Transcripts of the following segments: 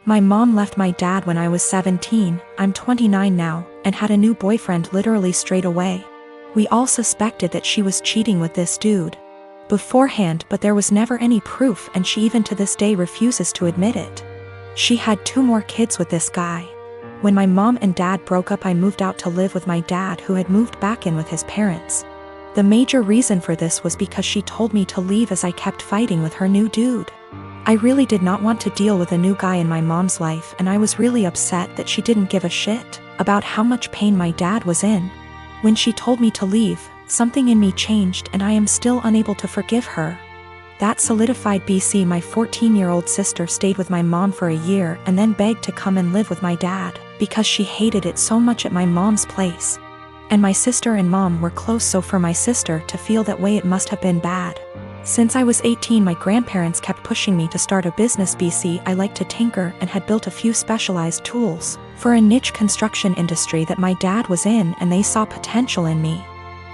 My mom left my dad when I was 17, I'm 29 now, and had a new boyfriend literally straight away. We all suspected that she was cheating with this dude beforehand, but there was never any proof, and she even to this day refuses to admit it. She had 2 more kids with this guy. When my mom and dad broke up, I moved out to live with my dad, who had moved back in with his parents. The major reason for this was because she told me to leave as I kept fighting with her new dude. I really did not want to deal with a new guy in my mom's life, and I was really upset that she didn't give a shit about how much pain my dad was in. When she told me to leave, something in me changed, and I am still unable to forgive her. That solidified BC. My 14-year-old sister stayed with my mom for a year and then begged to come and live with my dad because she hated it so much at my mom's place. And my sister and mom were close, so for my sister to feel that way, it must have been bad. Since I was 18, my grandparents kept pushing me to start a business. BC. I liked to tinker and had built a few specialized tools for a niche construction industry that my dad was in, and they saw potential in me.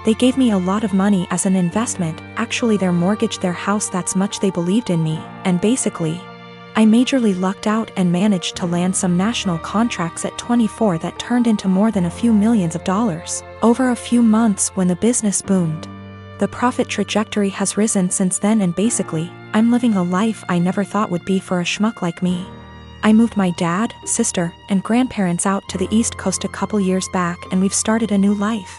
They gave me a lot of money as an investment. Actually, their mortgaged their house, that's much they believed in me, and basically, I majorly lucked out and managed to land some national contracts at 24 that turned into more than a few millions of dollars over a few months when the business boomed. The profit trajectory has risen since then, and basically, I'm living a life I never thought would be for a schmuck like me. I moved my dad, sister, and grandparents out to the East Coast a couple years back, and we've started a new life.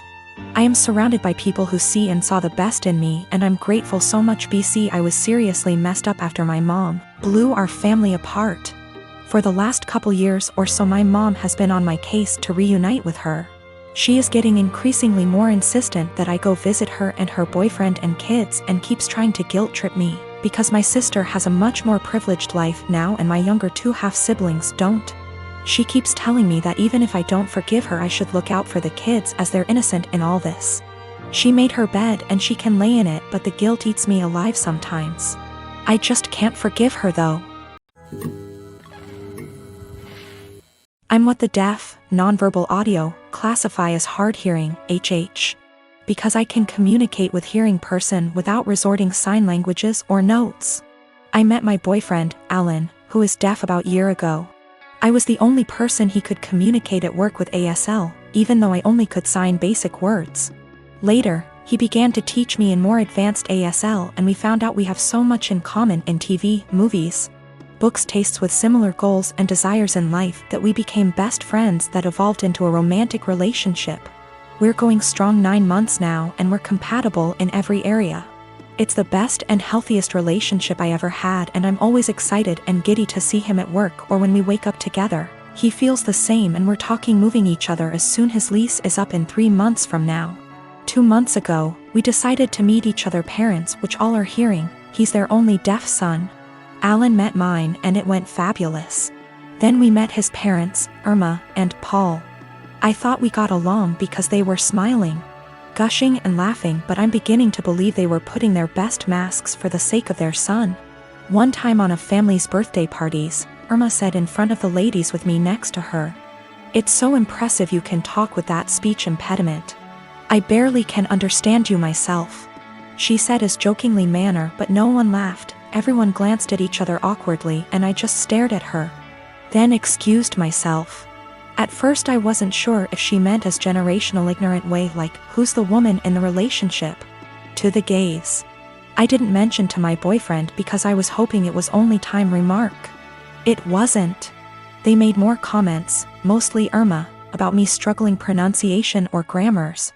I am surrounded by people who see and saw the best in me, and I'm grateful so much. BC. I was seriously messed up after my mom blew our family apart. For the last couple years or so, my mom has been on my case to reunite with her. She is getting increasingly more insistent that I go visit her and her boyfriend and kids, and keeps trying to guilt trip me because my sister has a much more privileged life now and my younger 2 half-siblings don't. She keeps telling me that even if I don't forgive her, I should look out for the kids as they're innocent in all this. She made her bed and she can lay in it, but the guilt eats me alive sometimes. I just can't forgive her though. I'm what the deaf, nonverbal audio classify as hard-hearing, HH. Because I can communicate with hearing person without resorting sign languages or notes. I met my boyfriend, Alan, who is deaf about a year ago. I was the only person he could communicate at work with ASL, even though I only could sign basic words. Later, he began to teach me in more advanced ASL, and we found out we have so much in common in TV, movies, books, tastes with similar goals and desires in life that we became best friends that evolved into a romantic relationship. We're going strong 9 months now, and we're compatible in every area. It's the best and healthiest relationship I ever had, and I'm always excited and giddy to see him at work or when we wake up together. He feels the same, and we're talking moving each other as soon his lease is up in 3 months from now. 2 months ago, we decided to meet each other parents, which all are hearing. He's their only deaf son. Alan met mine and it went fabulous. Then we met his parents, Irma and Paul. I thought we got along because they were smiling, gushing and laughing, but I'm beginning to believe they were putting their best masks for the sake of their son. One time on a family's birthday parties, Irma said in front of the ladies with me next to her, "It's so impressive you can talk with that speech impediment. I barely can understand you myself." She said as jokingly manner, but no one laughed. Everyone glanced at each other awkwardly, and I just stared at her. Then excused myself. At first I wasn't sure if she meant as generational ignorant way like, who's the woman in the relationship? To the gays. I didn't mention to my boyfriend because I was hoping it was only time remark. It wasn't. They made more comments, mostly Irma, about me struggling pronunciation or grammars,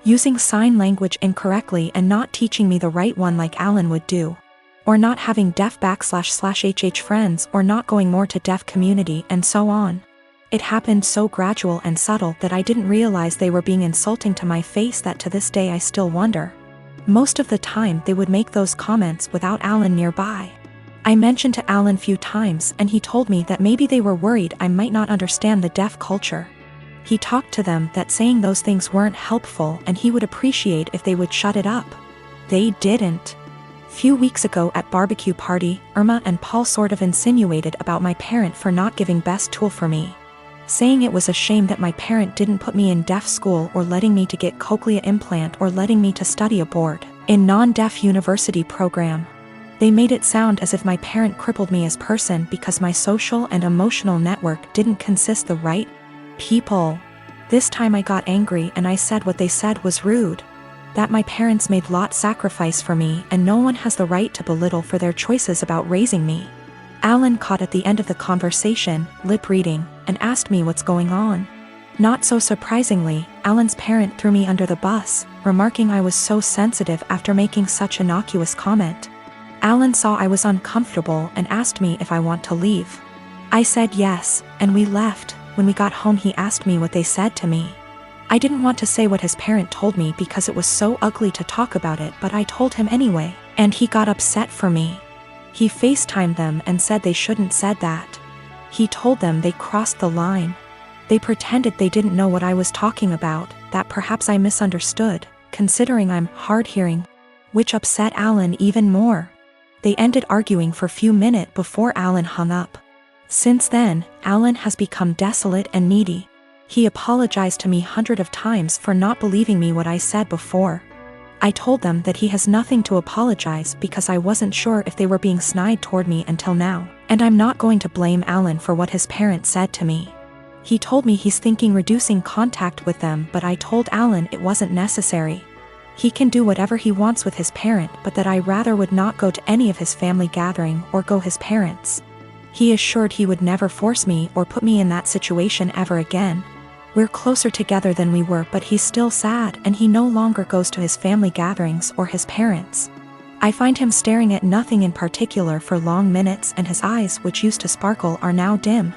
using sign language incorrectly and not teaching me the right one like Alan would do, or not having deaf//HH friends, or not going more to deaf community, and so on. It happened so gradual and subtle that I didn't realize they were being insulting to my face, that to this day I still wonder. Most of the time they would make those comments without Alan nearby. I mentioned to Alan few times, and he told me that maybe they were worried I might not understand the deaf culture. He talked to them that saying those things weren't helpful and he would appreciate if they would shut it up. They didn't. Few weeks ago at barbecue party, Irma and Paul sort of insinuated about my parent for not giving best tool for me, saying it was a shame that my parent didn't put me in deaf school or letting me to get cochlea implant or letting me to study abroad in non-deaf university program. They made it sound as if my parent crippled me as person because my social and emotional network didn't consist the right people. This time I got angry and I said what they said was rude. That my parents made lot sacrifice for me and no one has the right to belittle for their choices about raising me. Alan caught at the end of the conversation, lip reading, and asked me what's going on. Not so surprisingly, Alan's parent threw me under the bus, remarking I was so sensitive after making such innocuous comment. Alan saw I was uncomfortable and asked me if I want to leave. I said yes, and we left. When we got home he asked me what they said to me. I didn't want to say what his parent told me because it was so ugly to talk about it, but I told him anyway, and he got upset for me. He FaceTimed them and said they shouldn't said that. He told them they crossed the line. They pretended they didn't know what I was talking about, that perhaps I misunderstood, considering I'm hard-hearing, which upset Alan even more. They ended arguing for a few minutes before Alan hung up. Since then, Alan has become desolate and needy. He apologized to me hundreds of times for not believing me what I said before. I told them that he has nothing to apologize because I wasn't sure if they were being snide toward me until now, and I'm not going to blame Alan for what his parents said to me. He told me he's thinking reducing contact with them, but I told Alan it wasn't necessary. He can do whatever he wants with his parent, but that I rather would not go to any of his family gathering or go his parents. He assured he would never force me or put me in that situation ever again. We're closer together than we were, but he's still sad and he no longer goes to his family gatherings or his parents. I find him staring at nothing in particular for long minutes and his eyes, which used to sparkle, are now dim.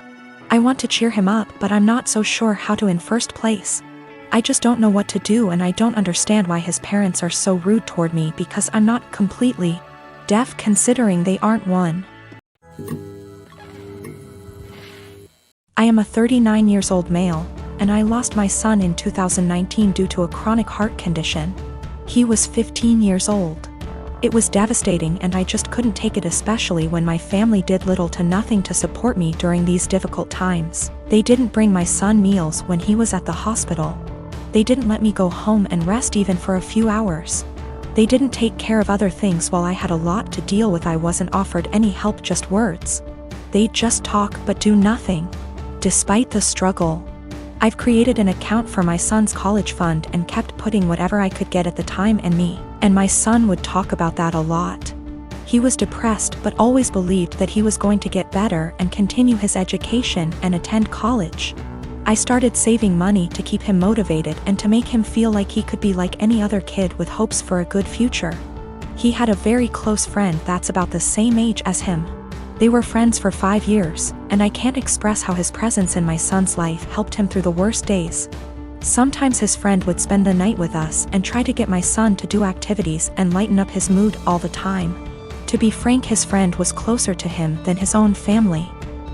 I want to cheer him up, but I'm not so sure how to in first place. I just don't know what to do, and I don't understand why his parents are so rude toward me because I'm not completely deaf considering they aren't one. I am a 39 years old male, and I lost my son in 2019 due to a chronic heart condition. He was 15 years old. It was devastating and I just couldn't take it, especially when my family did little to nothing to support me during these difficult times. They didn't bring my son meals when he was at the hospital. They didn't let me go home and rest even for a few hours. They didn't take care of other things while I had a lot to deal with. I wasn't offered any help, just words. They'd just talk but do nothing. Despite the struggle, I've created an account for my son's college fund and kept putting whatever I could get at the time, and my son would talk about that a lot. He was depressed but always believed that he was going to get better and continue his education and attend college. I started saving money to keep him motivated and to make him feel like he could be like any other kid with hopes for a good future. He had a very close friend that's about the same age as him. They were friends for 5 years, and I can't express how his presence in my son's life helped him through the worst days. Sometimes his friend would spend the night with us and try to get my son to do activities and lighten up his mood all the time. To be frank, his friend was closer to him than his own family.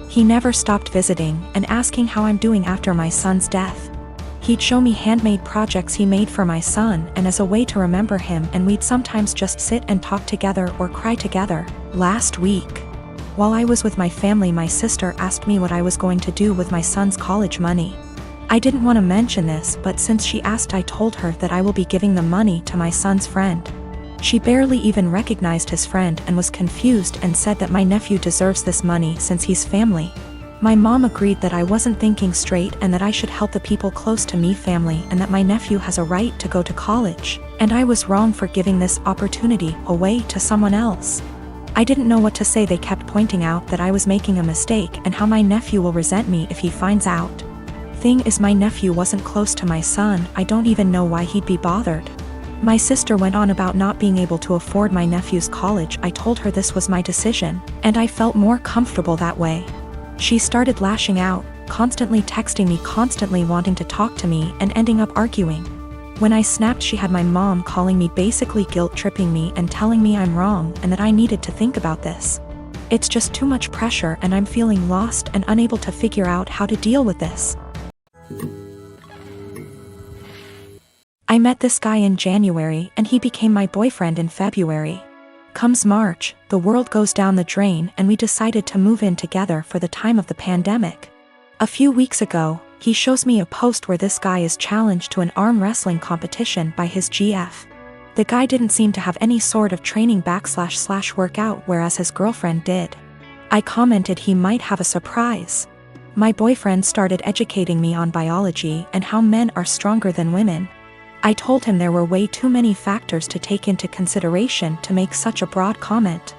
He never stopped visiting and asking how I'm doing after my son's death. He'd show me handmade projects he made for my son and as a way to remember him, and we'd sometimes just sit and talk together or cry together. Last week, while I was with my family, my sister asked me what I was going to do with my son's college money. I didn't want to mention this, but since she asked, I told her that I will be giving the money to my son's friend. She barely even recognized his friend and was confused and said that my nephew deserves this money since he's family. My mom agreed that I wasn't thinking straight and that I should help the people close to me, family, and that my nephew has a right to go to college, and I was wrong for giving this opportunity away to someone else. I didn't know what to say. They kept pointing out that I was making a mistake and how my nephew will resent me if he finds out. Thing is, my nephew wasn't close to my son. I don't even know why he'd be bothered. My sister went on about not being able to afford my nephew's college. I told her this was my decision, and I felt more comfortable that way. She started lashing out, constantly texting me, constantly wanting to talk to me, and ending up arguing. When I snapped, she had my mom calling me, basically guilt-tripping me and telling me I'm wrong and that I needed to think about this. It's just too much pressure and I'm feeling lost and unable to figure out how to deal with this. I met this guy in January and he became my boyfriend in February. Comes March, the world goes down the drain and we decided to move in together for the time of the pandemic. A few weeks ago, he shows me a post where this guy is challenged to an arm wrestling competition by his GF. The guy didn't seem to have any sort of training / workout, whereas his girlfriend did. I commented he might have a surprise. My boyfriend started educating me on biology and how men are stronger than women. I told him there were way too many factors to take into consideration to make such a broad comment.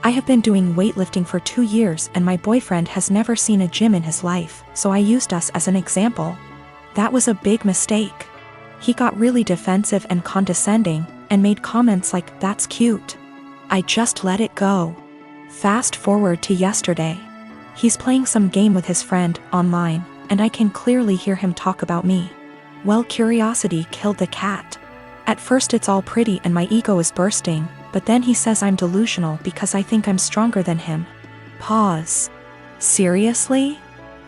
I have been doing weightlifting for 2 years and my boyfriend has never seen a gym in his life, so I used us as an example. That was a big mistake. He got really defensive and condescending, and made comments like, "That's cute." I just let it go. Fast forward to yesterday. He's playing some game with his friend, online, and I can clearly hear him talk about me. Well, curiosity killed the cat. At first it's all pretty and my ego is bursting, but then he says I'm delusional because I think I'm stronger than him. Pause. Seriously?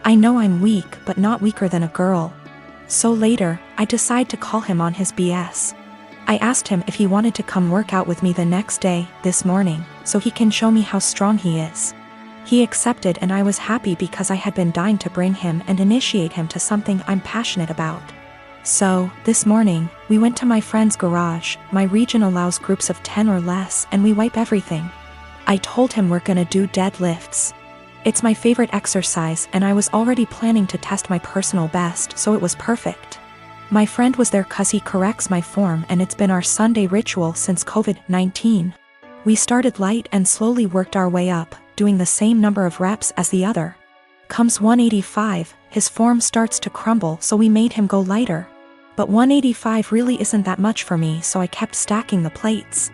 I know I'm weak, but not weaker than a girl. So later, I decide to call him on his BS. I asked him if he wanted to come work out with me the next day, this morning, so he can show me how strong he is. He accepted and I was happy because I had been dying to bring him and initiate him to something I'm passionate about. So, this morning, we went to my friend's garage. My region allows groups of 10 or less and we wipe everything. I told him we're gonna do deadlifts. It's my favorite exercise and I was already planning to test my personal best, so it was perfect. My friend was there cause he corrects my form and it's been our Sunday ritual since COVID-19. We started light and slowly worked our way up, doing the same number of reps as the other. Comes 185, his form starts to crumble, so we made him go lighter. But 185 really isn't that much for me, so I kept stacking the plates.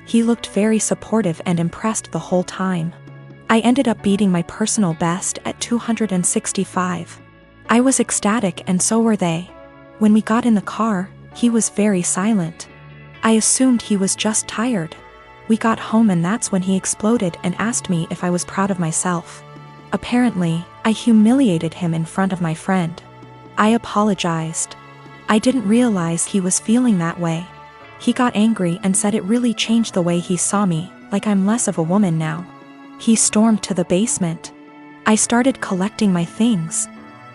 He looked very supportive and impressed the whole time. I ended up beating my personal best at 265. I was ecstatic and so were they. When we got in the car, he was very silent. I assumed he was just tired. We got home and that's when he exploded and asked me if I was proud of myself. Apparently, I humiliated him in front of my friend. I apologized. I didn't realize he was feeling that way. He got angry and said it really changed the way he saw me, like I'm less of a woman now. He stormed to the basement. I started collecting my things.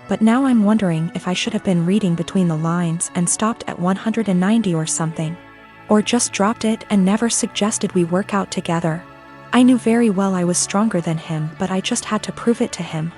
But now I'm wondering if I should have been reading between the lines and stopped at 190 or something. Or just dropped it and never suggested we work out together. I knew very well I was stronger than him, but I just had to prove it to him.